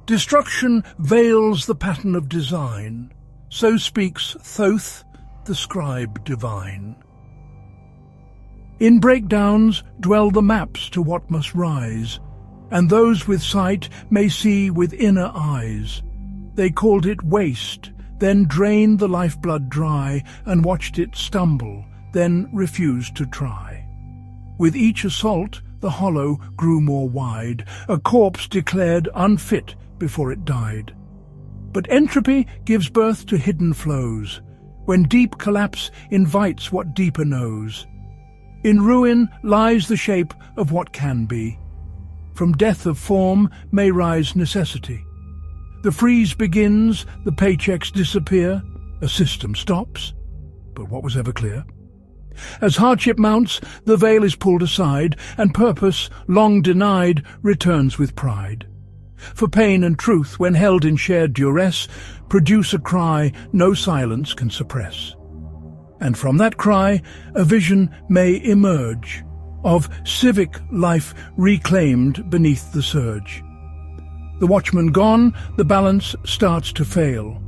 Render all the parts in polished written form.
Destruction veils the pattern of design, so speaks Thoth, the scribe divine. In breakdowns dwell the maps to what must rise, and those with sight may see with inner eyes. They called it waste, then drained the lifeblood dry, and watched it stumble, then refused to try. With each assault the hollow grew more wide, a corpse declared unfit before it died. But entropy gives birth to hidden flows, when deep collapse invites what deeper knows. In ruin lies the shape of what can be. From death of form may rise necessity. The freeze begins, the paychecks disappear, a system stops, but what was ever clear? As hardship mounts, the veil is pulled aside, and purpose, long denied, returns with pride. For pain and truth, when held in shared duress, produce a cry no silence can suppress. And from that cry, a vision may emerge, of civic life reclaimed beneath the surge. The watchman gone, the balance starts to fail.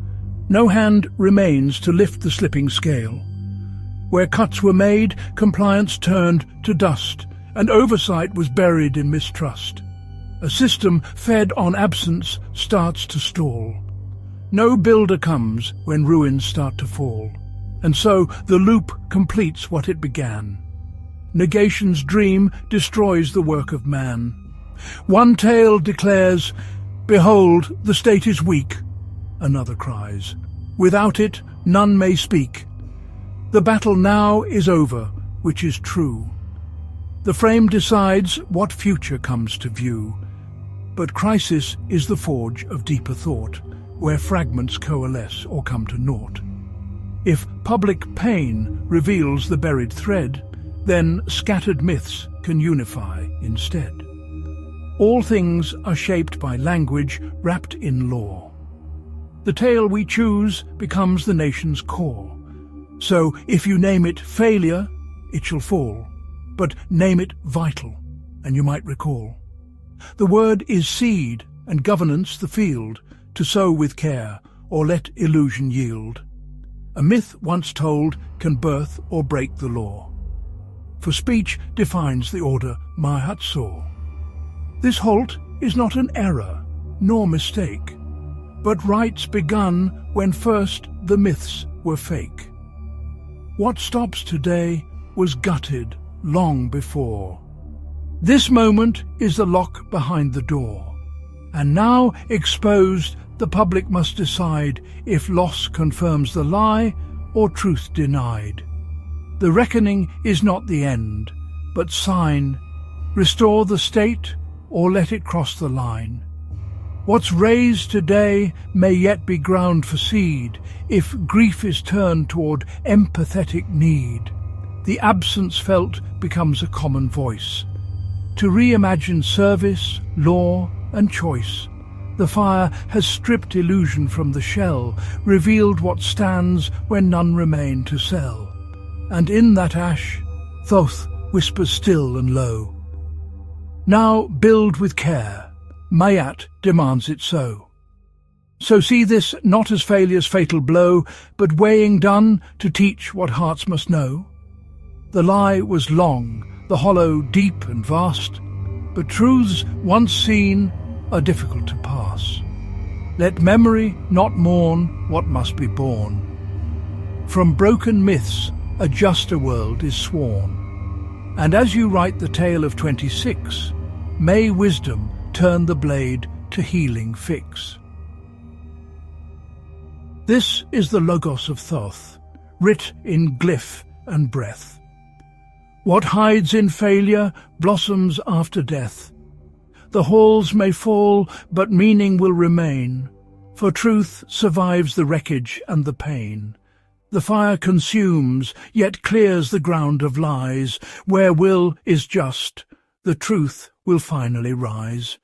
No hand remains to lift the slipping scale. Where cuts were made, compliance turned to dust, and oversight was buried in mistrust. A system fed on absence starts to stall. No builder comes when ruins start to fall, and so the loop completes what it began. Negation's dream destroys the work of man. One tale declares, "Behold, the state is weak." Another cries, "Without it, none may speak." The battle now is over, which is true. The frame decides what future comes to view. But crisis is the forge of deeper thought, where fragments coalesce or come to naught. If public pain reveals the buried thread, then scattered myths can unify instead. All things are shaped by language wrapped in law. The tale we choose becomes the nation's core. So if you name it failure, it shall fall, but name it vital, and you might recall. The word is seed, and governance the field, to sow with care, or let illusion yield. A myth once told can birth or break the law. For speech defines the order Mahat saw. This halt is not an error, nor mistake, but rights begun when first the myths were fake. What stops today was gutted long before. This moment is the lock behind the door, and now exposed, the public must decide if loss confirms the lie or truth denied. The reckoning is not the end, but sign, restore the state or let it cross the line. What's raised today may yet be ground for seed, if grief is turned toward empathetic need. The absence felt becomes a common voice. To reimagine service, law, and choice, the fire has stripped illusion from the shell, revealed what stands when none remain to sell. And in that ash, Thoth whispers still and low, "Now build with care, Mayat demands it so." So see this not as failure's fatal blow, but weighing done to teach what hearts must know. The lie was long, the hollow deep and vast, but truths once seen are difficult to pass. Let memory not mourn what must be born. From broken myths a juster world is sworn, and as you write the tale of 26, may wisdom turn the blade to healing fix. This is the Logos of Thoth, writ in glyph and breath. What hides in failure blossoms after death. The halls may fall, but meaning will remain, for truth survives the wreckage and the pain. The fire consumes, yet clears the ground of lies. Where will is just, the truth will finally rise.